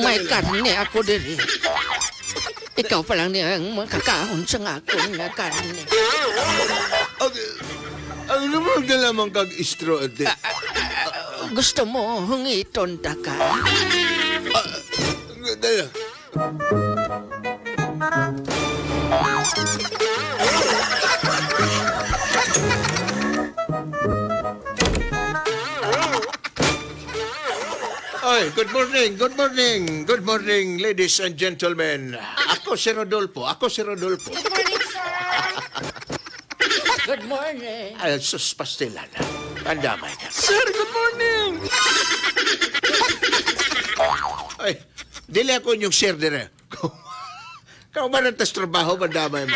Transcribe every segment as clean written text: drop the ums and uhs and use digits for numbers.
May karne ako diri. Ikaw pa lang niyang makakahon sa akong na karne. Ang naman ka lamang kag-istro, ate. Gusto mo hungiton ta ka? Dala. Ay, good morning, good morning, good morning, ladies and gentlemen. Ako si Rodolfo, Good morning, sir. Good morning. Ay, sus pastilan. Pandamay ka. Sir, good morning. Ay, dili ako yung share dire. Kau ba nantas trabaho, pandamay mo?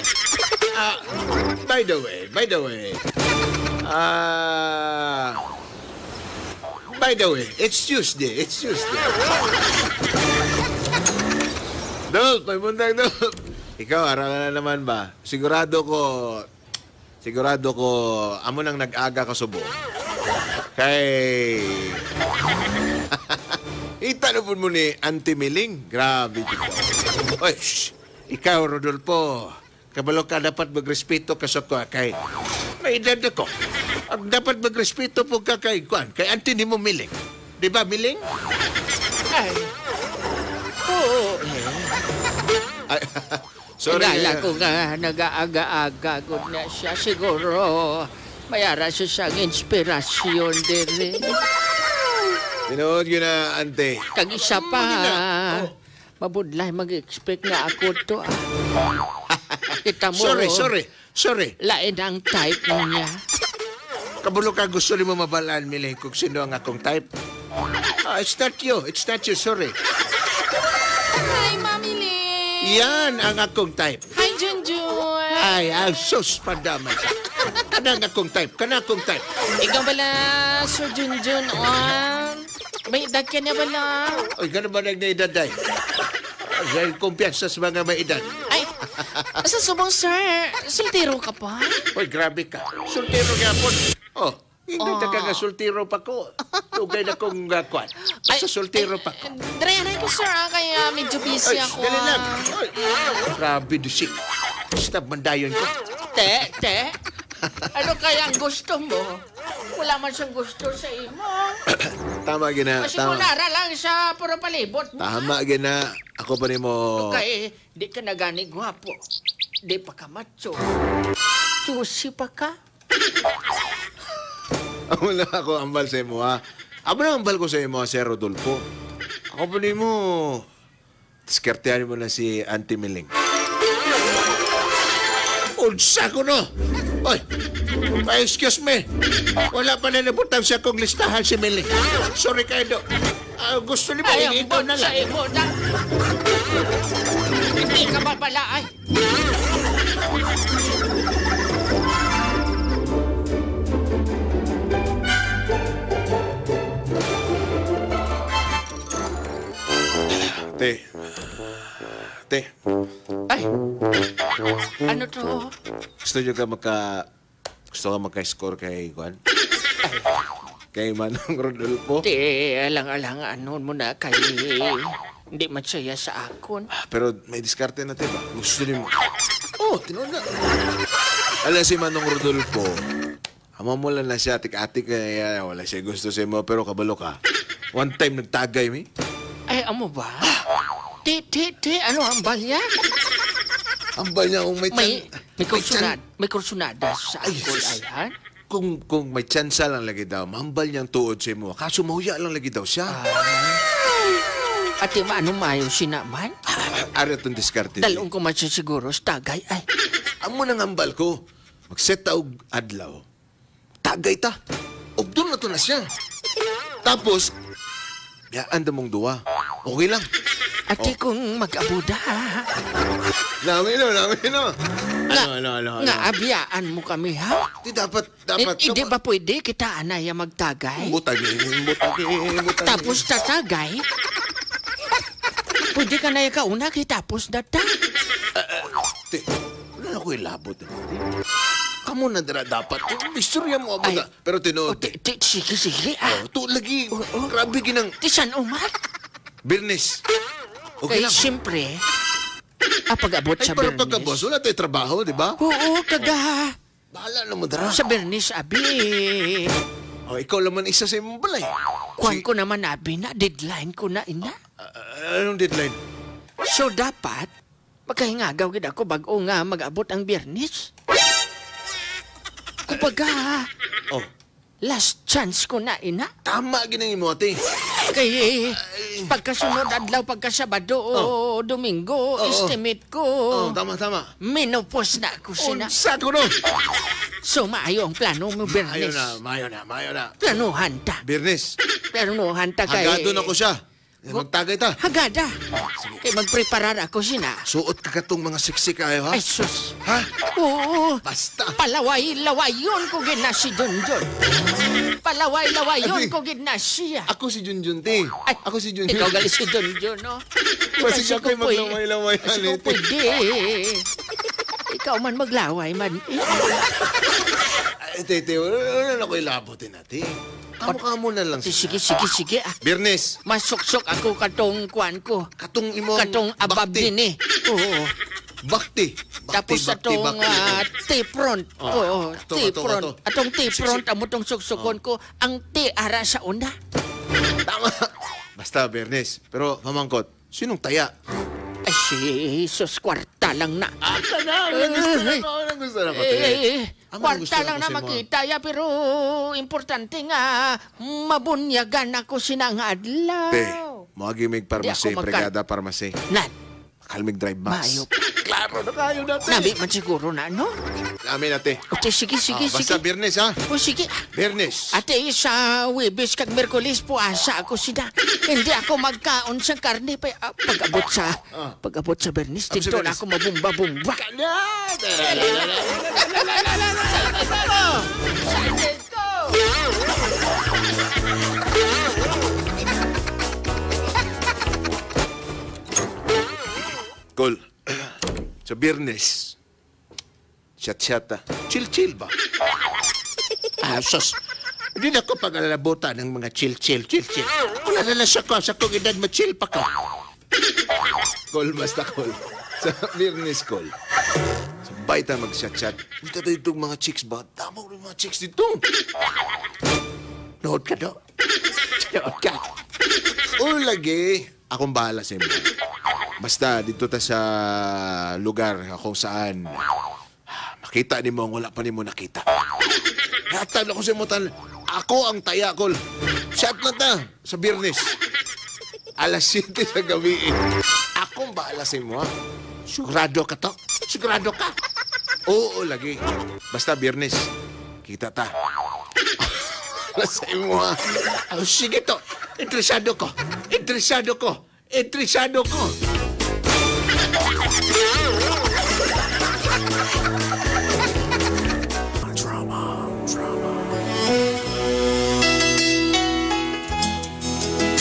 By the way, it's Tuesday. Dolph, may buntag, Dolph. Ikaw, arangan na naman ba? Sigurado ko, amo nang nag-aga ka subo. Kay... Itanapon mo ni Auntie Miling. Grabe dito. Oy, shh. Ikaw, Rodolfo. Kabalo ka dapat magrespeto ka sa kwa kay... May edad ako. Ang dapat magrespeto po ka kay Kwan. Kay Auntie ni mo Miling. Di ba, Miling? Ay. Oo. Ay, sorry. Inala ko nga nag-aaga-aga ko na siya. Siguro mayara siya siyang inspirasyon diri. Tinood yun na, Ante. Kag-isa pa, mabudlay mag-expect nga ako to. Kita mo. Sorry. Lain ang type niya. Kabulo ka gusto ni mo mabalaan, Miling, kung sino ang akong type. It's not you, sorry. Hi, Mami Ling. Yan ang akong type. Hi, Junjun. Ay, sus, padamay ka. Kanang akong type. Ikaw bala, Sir Junjun, may edad ka na bala? Oy, gano'n ba nag-naedad, ay? Dahil kumpiyansa sa mga may edad. Ay, sa subong, sir, soltero ka pa? Oy, grabe ka. Sultiro nga po. Oh, hindi ka nga sultiro pa ko. Tugay na kong kwan. Sa sultiro pa ko. Dre ko, sir, kaya medyo busy ako. Dali lang. Oy, grabe dusik. Stab mandayon ko. Te, ano kaya ang gusto mo? Wala man siyang gusto sa imo. Tama gina. Masimulara lang sa puro palibot mo. Tama gina. Ako pa ni mo. Okay, di ka na gani gwapo. Di pa ka macho. Susi pa ka. Amo na ako ambal sa imo, ha? Amo na ambal ko sa imo, Sir Rodolfo. Ako pa ni mo. Diskartehan mo na si Auntie Miling. Unsa ko no? Oy, excuse me. Wala pa na nabutang siya kong listahan si Miling. Sorry kayo, Do. Gusto ni mo, ikaw na lang. Sa imo na. Hindi ka babala, ay. Te. Ay, ano to? Gusto ka maka-score kay Juan? Kay Manong Rodolfo? Alang-alang ano mo na kay... Hindi matsaya sa akon. Pero may diskarte na, ba? Gusto niyo mo. Tinood na. Alam si Manong Rodolfo, amamulan na siya, atik-atik kaya wala siya gusto sa mo, pero kabalo ka. One time nagtagay, mi? Ay, amo ba? Ano ang balya? Ang balya kung may kursunada sa alcohol, ayan? Kung may tsansa lang lagi daw, mambal niyang tuod sa mo. Kaso mahuya lang lagi daw siya. Ati maano mayo sinaman? Ari itong diskarte. Dalong ko man siya siguro sa tagay, ay. Amo nang ambal ko. Mag-set og adlaw. Tagay ta. Doon na to na siya. Tapos, yaan da mong duwa. Okay lang. Ati kung mag-abuda. Namin no. Ano? Nga abiyaan mo kami, ha? Di dapat. Hindi ba pwede kita anaya magtagay? Butagi. Tapos tatagay? Pwede ka na yung kauna, tapos data. Wala ko ilabot. Kamu na dira dapat. Istorya mo abot. Pero tinood. Sige. To lagi. Grabe ginang. Tisan umat. Birnis. Okay Kaya lang. siyempre, pag-abot Ay, sa pero Bernis. pagka boss, wala tayo trabaho, di ba? Oo, kaga. Bahala na mo, dara. Sa Bernis, abi. Oh, ikaw naman isa sa imong balay. Kuwan ko naman, abi na. Deadline ko na, ina. Anong deadline? So, dapat, magkahingagaw gid ako bago nga mag-abot ang Bernis. Kumbaga, Oh, last chance ko na, ina. tama ginang imo, ate. Kaya, pagkasunod adlaw, pagkasabado o Domingo, estimate ko, Oh, tama. menopause na ako sina. Unsa ko no? So, maayo ang plano mo, Bernis. Mayo na. Planuhan ta. Birnis. Planuhan ta kay... Hagado na ko siya. Magtagay ta. Hagada. Kay magpreparar ako sina. Suot ka katong mga siksi kayo, ha? Ay, sus. Ha? Oo. Basta. Palaway-lawayon ko gid na si Junjun. Palaway-lawayon ko gid na siya. Ako si Junjun, te. Ay, Ako si Junjun. Ikaw gali si Junjun, no? Kasi Kasi ako'y ko po'y- maglamay-lamay, Kasi ko Anete. pwede. Ikaw man maglaway man. Ay, tete, wala na ko'y labotin natin. Kamo na lang Sige. Birnis. Masuksok ako katong kuan ko. Katong imong Katong abab bakti. din eh. Oo. Bakti. Tapos atong T-front. Oo, Ato. T-front. Atong T-front, amo tong suksukon ko. Ang T-ara sa una. Tama. Basta, Birnis. Pero, mamangkot, sinong taya? Ay, si Jesus, kwarta lang na. Aka na. Gusto na ko, te. Kwarta lang na makita ya, pero importante nga, mabunyagan ako sinang adlaw. Te, moagi mig Di parmase, ako brigada parmase. Nan, Kalmig drive bus. Mayo. Klaro na kayo natin. nabi man siguro na, no? Namin ate. Okay, sige. Basta Birnis, ha? O, sige. Birnis. Ate, sa Webes kag Merkulis po asa ako sina. Hindi ako magkaon sa karne pa pag-abot sa Bernis. Sa Dito na Bernis. ako mabumba-bumba. Col. Sa Birnis. Chat-chata. Chill-chill ba? Sus. Hindi na ko pag-alabutan ng mga chill-chill. Wala na lang siya ko. Sa kong edad, ma-chill pa ka. Col, basta col. Sa Birnis, col. Sabay tayo mag-chat-chat. Gusto tayo itong mga chicks ba? Tama ko mga chicks dito. Nood ka do. Nood ka. O, lagi. Akong bahala sa inyo. Basta, dito ta sa lugar kung saan makita ni mo ang wala pa ni mo nakita. Hatan ako sa imutan. Ako ang taya, Col. Shot na ta sa Birnis. Alas 7 sa gabi. Akong bahala sa imo, ha? Sigurado ka to? Sigurado ka? Oo, lagi. Basta Birnis. Kita ta. Alas sa imo, ha? Oh, sige to. Interesado ko.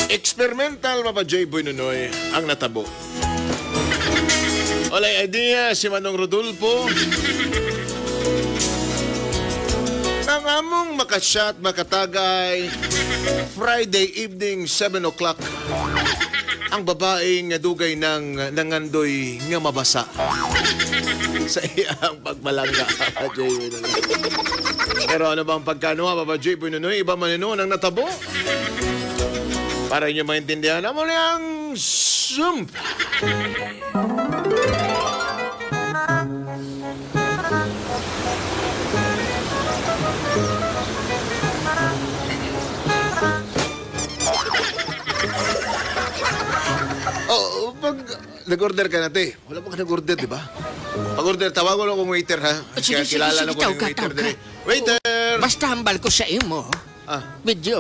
Experimental, Papa J. Boy Nunoy, ang natabo. Walay idea si Manong Rodolfo. Nang among makashot, makatagay, Friday evening, 7 o'clock, ang babaeng dugay ng nangandoy nga mabasa sa iyang pagmalangga, Papa J. Boy Nunoy. Pero ano bang pagkano, Papa J. Boy Nunoy? Iba man yun ang natabo? Para inyo maintindihan, amo niyang Zoom. Oh, pag nag-order ka na, te. Wala pa ka nag-order, di ba? Pag-order, tawagon ako ng waiter, ha? Sige, Kilala na ko tawag ng ka, waiter tawag ka. din. Waiter! Basta hambal ko sa imo. Medyo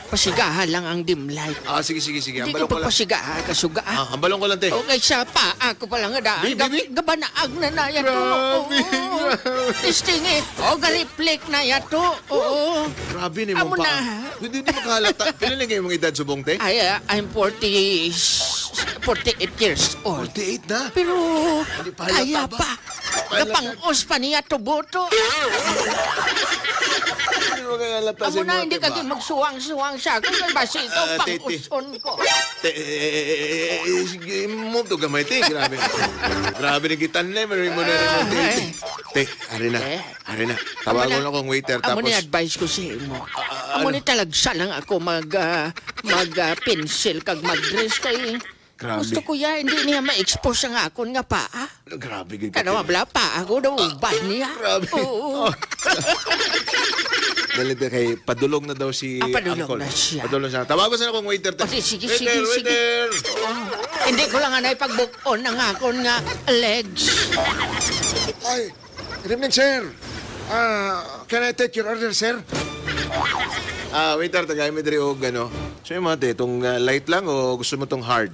pasigahan lang ang dim light. Sige. Hindi Ambalong ko ko lang. pasigahan, kasuga. Ambalong ko lang, te. Okay, sa paa ko palang daan. Bibi? Gabanaag na na yato. Grabe, Testing eh. O, galiplik na yato. Oo. Grabe ni Amo mo pa. na. Hindi mo makahalata. Pila na kayo mong edad subong, te? I'm 48 years old. 48 na? Pero pa kaya halata ba? pa. Gapang-os pa niya tuboto. Hindi mo kaya halata Amo na, hindi ka din magsuwang-suwang siya. Kung may basi ito, pang-uson ko. Sige, move to gamay, te. Grabe. Grabe na kita na. Maraming mo na rin. Te, arena. Arena. Tawagan akong waiter. Amo Tapos, ni advice ko sa imo. Amo ni talagsa lang ako mag-pencil kag mag-dress kay Grabe. gusto ko ya hindi niya ma-expose ang akon nga paa. grabe. Gid Kana mabla pa ako daw ubad niya. Grabe. Oo. Dali kay padulong na daw si Padulong Uncle. na siya. Padulong siya. Tawagan sa akong waiter. O, sige, Waiter, sige, sige. waiter. Hindi ko lang anay pagbukon ang akon nga legs. Ay, good evening, sir. Can I take your order, sir? Waiter, tagay mo diri og ano. So yung mga te, itong light lang o gusto mo tong hard?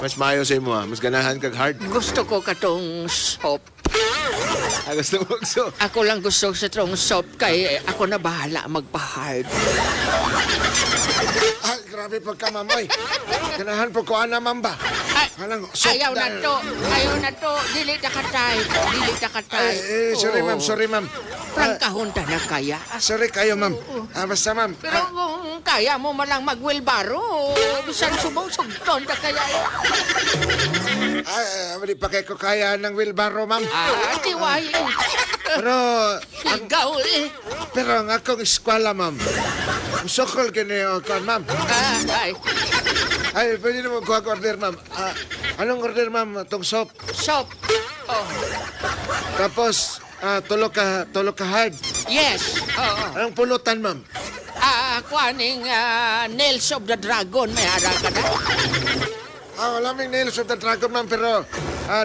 Mas mayo sa imo mas ganahan kag hard. Gusto ko katong soap. Gusto mo so. Ako lang gusto sa trong soap kay ako na bahala magpa-hard. Ay, grabe pagka, ma'am. Ay, ganahan po ko, ma'am ba? Ay, Halang, soap ayaw na dahil- to. Ayaw na to. Dili ta katay. Dili ta katay. Sorry, ma'am. Sorry, ma'am. Prangkahon ta na kaya. Sorry kayo, ma'am. Basta, ma'am. Pero kung kaya mo malang mag-wheelbarrow, bisan subong sugton ta kaya. Hindi pa kayo ko kaya ng wheelbarrow, ma'am. Tiway. Pero, Ikaw eh. pero ang akong eskwela, ma'am. Musokol kini ko, ma'am. Ay, Ay, pwede naman ko order, ma'am. Anong order, ma'am? Itong soap. soap. Oh, Tapos, tulo ka hard. yes. Oo. Anong pulutan, ma'am? Kuaning Nails of the Dragon. May hara ka na? Wala may nails of the dragon, ma'am, pero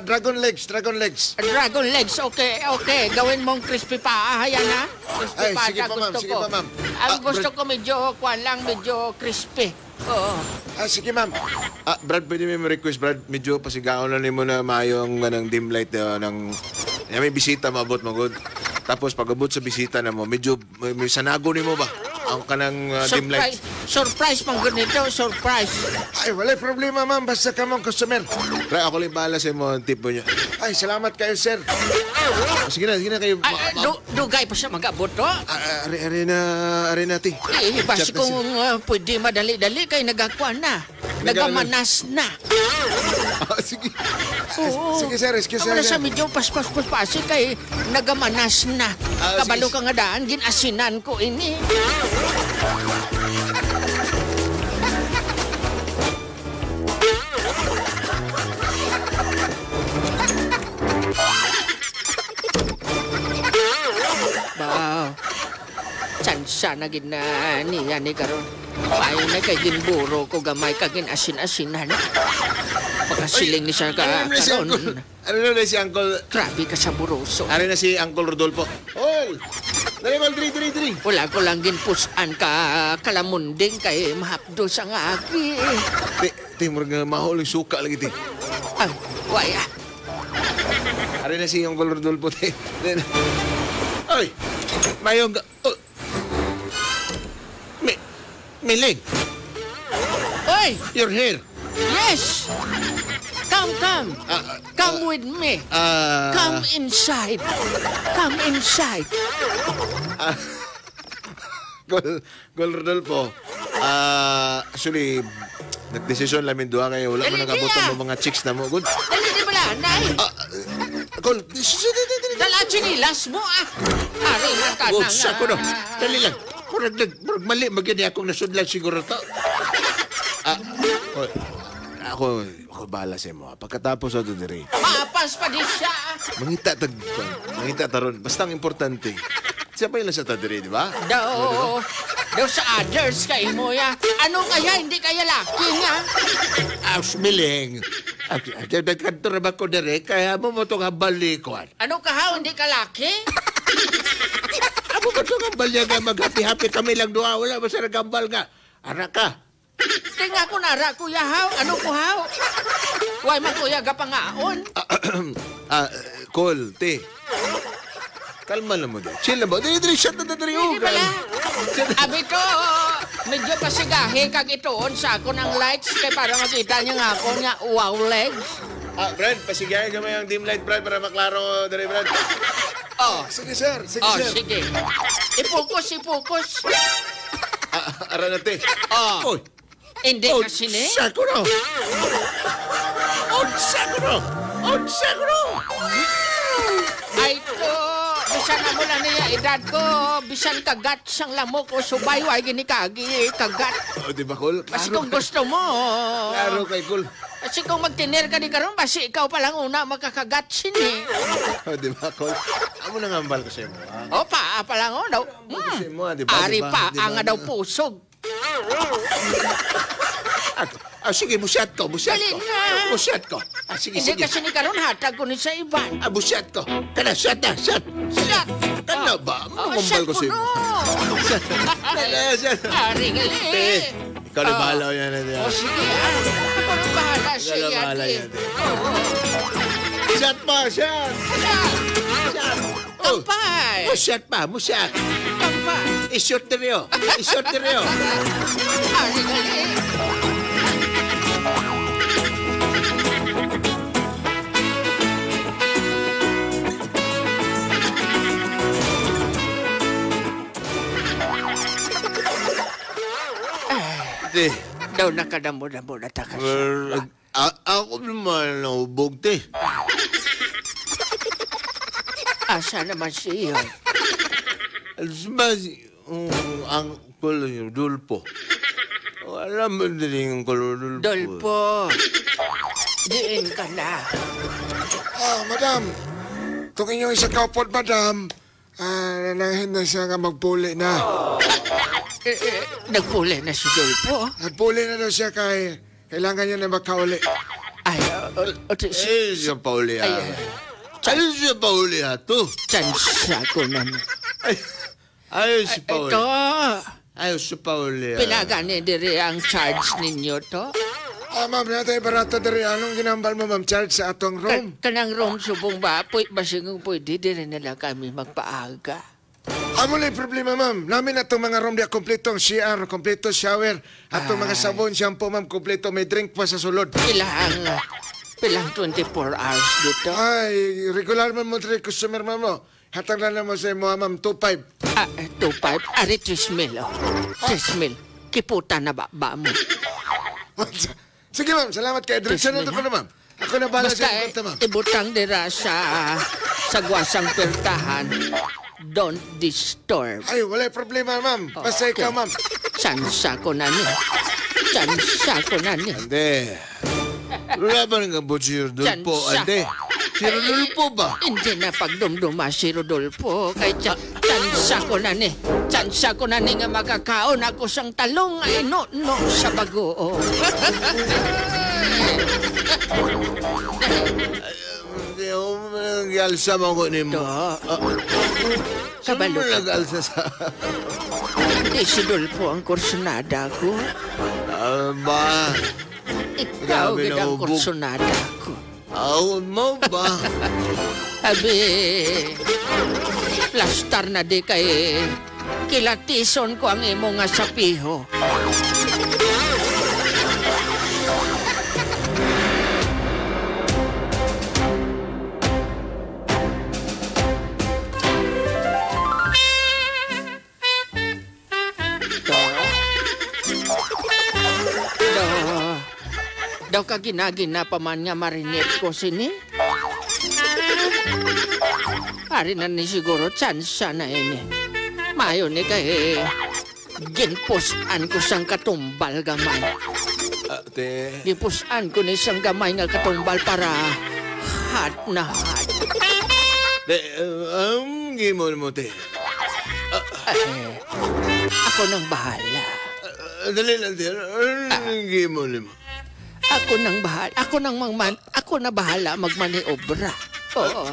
dragon legs. Dragon legs, okay. Gawin mong crispy pa. Ayan na. Crispy Ay, pa sige na pa, ma'am. gusto Sige ko. pa, ma'am. Ang gusto ko medyo, medyo crispy. Oo. Sige, ma'am. Brad, pwede mo request, Brad, medyo pasigaon na nimo na mayong ng dim light ng may bisita maabot mo good. Tapos pag abot sa bisita na mo, medyo may sanago nimo ba? Ang kanang dim light. Surprise pang ganito, surprise. Ay, wala problema, ma'am. Basta ka mong customer. Brad, ako lang bahala sa mo ang tip mo niya. Ay, salamat kayo, sir. Sige na kayo. Dugay pa siya mag-abot, to. Arena, ti. Basi kung pwede madali-dali kay nagakuan na. Nagamanas na. Sige. Oo. Sige, sir. Excuse Amo me. na sa medyo paspas-paspasi kay nagamanas na. Kabalo ka nga daan, ginasinan ko ini. Wow. Sansa na gina niya ni karon. Ay na kay ginburo ko gamay ka ginasin-asinan. Pagkasiling ni siya ka karon. Ano na si Uncle? Grabe ka sa buroso. Ano na si Uncle Rodolfo? Hoy! Dali, dali. Wala ko lang ginpusan ka kalamunding kay mahapdo sa nga aki. Ti, murag mahol yung suka lagi, ti. Ay, waya. Ano na si Uncle Rodolfo, ti. Ay! Mayong... Miling, Oy! your hair. Yes! Come. Come with me. Come inside. Come inside. Gol Rodolfo, actually, nagdesisyon lamin doon kayo. Wala mo Dali, nag-abot Tia. ang mga chicks na mo. Good. Dali di bala, nay. Gol, Dala chinilas mo Ari na ka Good, na sa ko no. Dali lang. Murag mali, magyani akong nasudlan siguro to. Ako bahala sa mo. Pagkatapos ako diri. Mapas pa di siya. Mangita taron. Basta ang importante. Siya pa yung sa diri, di ba? Daw sa others kay mo ya. Ano kaya, hindi kaya laki nga? Miling. Nagkanto na ba ko diri? Kaya mo mo itong habalikon. Ano ka ha, hindi ka laki? Amo ba itong hambal niya nga mag-happy-happy kami lang doon? Wala ba sa nagambal nga? Ara ka. Tinga ko nara, kuya haw. Ano ko haw? Why man kuya gapangaon? Cole, te. Kalma lang mo dyan. Chill lang ba? Dili, shut na dali. Hindi pala. Abi ko, Medyo kasigahe kag itoon sa ako ng lights kay para makita niya nga ako nga wow legs. Brad, pasigyan ka mo yung dim light, Brad, para maklaro dali, Brad. Oh, Sige, sir. Sige, oh, sir. sige. Ipokus. Ara natin. Oh. Oy. Hindi kasi ni. Sakuro. Sakuro. Ay ko, bisan na mula niya edad ko, bisan kagat sang lamok o subay, way ginikagi, kagat. Di ba, Kul? Kasi kung gusto mo, Klaro kay Kul. kasi kung magtiner ka di karon, basi ikaw palang una makakagat sini. Di ba, Kul? Amo nang ambal ko sa'yo mo, O, paa pa lang, daw. Kasi mo, di ba? Ari Di ba? pa, Di ba? ang daw pusog. Sige, musyat ko. Dali na. Musyat ko. Sige. Hindi kasi ni karon hatag ko ni sa iban. Musyat ko. Kana, shot. Sigat. Kana ba? Mangambal ko sa'yo. Shot. Ari gali. Ikaw na bahala yan natin. O sige, ako na bahala sa Ikaw na bahala iyan. yan. Shot pa, shot. Kampay. Musyat pa. Kampay. Isot na rin. Ari gali. Daw nakadamo-damo na takas. Ako naman naubog, te. Asa naman siya? Ang kulay Dulpo. Alam mo din ang kulay Dulpo. Dolpo. Diin ka na. Madam. Itong inyong isa kaupod, madam. Nanahin na siya nga magpuli na. Nagpuli na si Dolpo. Nagpuli na daw siya kay kailangan niya na makauli. Ay, Siya pa uli siya pa uli to. Tsansa ko na. Ayaw si pa uli. Ito, Ayaw si pa uli. pinagani diri ang charge ninyo to. Ma'am, natay barato diri. Anong ginambal mo, ma'am? Charge sa atong room? Kanang room subong ba? Basigong pwede diri nila kami magpaaga. Amo na yung problema, ma'am. Namin na itong mga room diya, kompleto ang CR, kompleto shower, at itong mga sabon, shampoo, ma'am, kompleto. May drink pa sa sulod. Pilang 24 hours dito. Ay, regular man mo diri customer, ma'am, no? Hatang na mo sa mo, ma'am, 2.5. 2.5. Ari 3,000. 3,000. Kiputa na ba mo? Sige, ma'am. Salamat kay Direction na ito ko na, ma'am. Ako na bala Basta sa punta, ma'am. ibutang dira sa gwasang pertahan. Don't disturb. Ay, wala problema, ma'am. Basta ikaw, ma'am. Tsansa ko na ni. Ande. Wala ba nga po si Rodolfo, Tsansa. ande? Si Rodolfo ba? Hindi na pagdumduma si Rodolfo. Kay tsansa ko na ni. Tsansa ko na ni nga makakaon ako sang talong ay no sa bago. Nag-alsa mo ko ni mo. Kabalo Saan mo ka. nag-alsa sa... Hindi si Rodolfo ang kursunada ko. Ba? Ikaw Grabe gid ang na, kursunada ko. Aw mo ba? Abi, plastar na di kay kilatison ko ang imo nga sapiho. Daw ka ginagina pa man nga marinet ko sini. Ari na ni siguro tsansa na ini. Mayo ni kay ginpusan ko sang katumbal gamay. Ate. Ginpusan ko ni sang gamay nga katumbal para hot na hot. Gimon mo, te. Ako nang bahala. Dali lang, te. Gimon mo. Ako na bahala magmaniobra. Oo.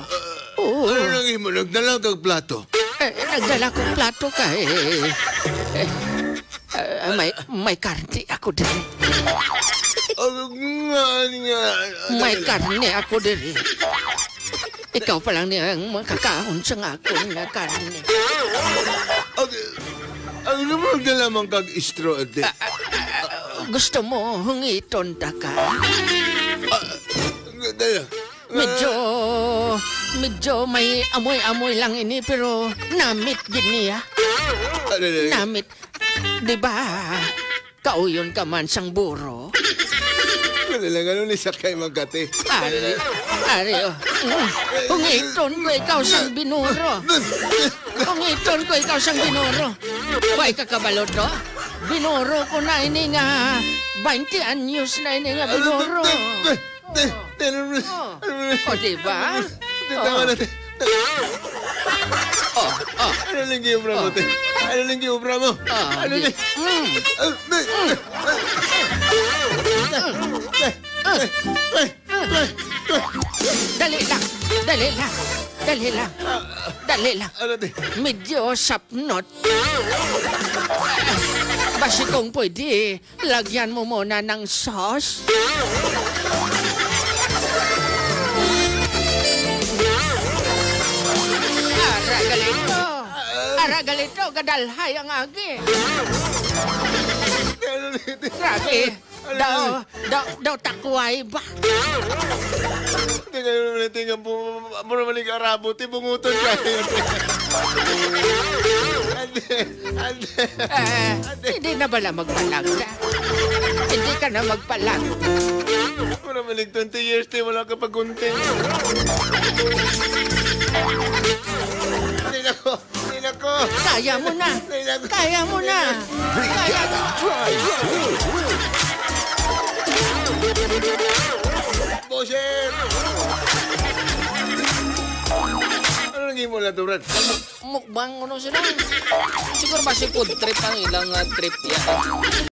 Oo. Ano lang mo? Nagdala kang plato. Nagdala kong plato ka may karne ako diri. May karne ako diri. Ikaw pa lang niyang makakahon sa akong nga karne. Ang naman na lamang kag istro, ate. Gusto mo hungiton ta ka? Dala. Medyo may amoy-amoy lang ini pero namit gid niya. Namit. Di ba? Kauyon ka man sang buro. Ano ni sakay magkate? Ari, oh. Hungiton ko ikaw sang binuro. Hungiton ko ikaw sang binuro. Why ka kabalot do? Binuro ko na ini nga 20 anyos na ini nga binuro. O, diba? Ano lang giubra mo, te? Ano lang giubra mo? Ano lang? Dali lang. Ano, te? Medyo sapnot. Basi kung pwede, lagyan mo muna ng sauce. Aragalito, gadalhay ang agi. Grabe, daw takway ba? Tingnan mo na tingnan po. Mura malig arabo, tibungutan ka. Hindi na bala magpalag ka? Hindi ka na magpalag. Mura malig 20 years, te, wala ka pagunting. Hindi ko. Kaya mo na. Boset! Ano nang mo na turan? Mukbang ano sila? Siguro ba si food trip ang ilang trip yan?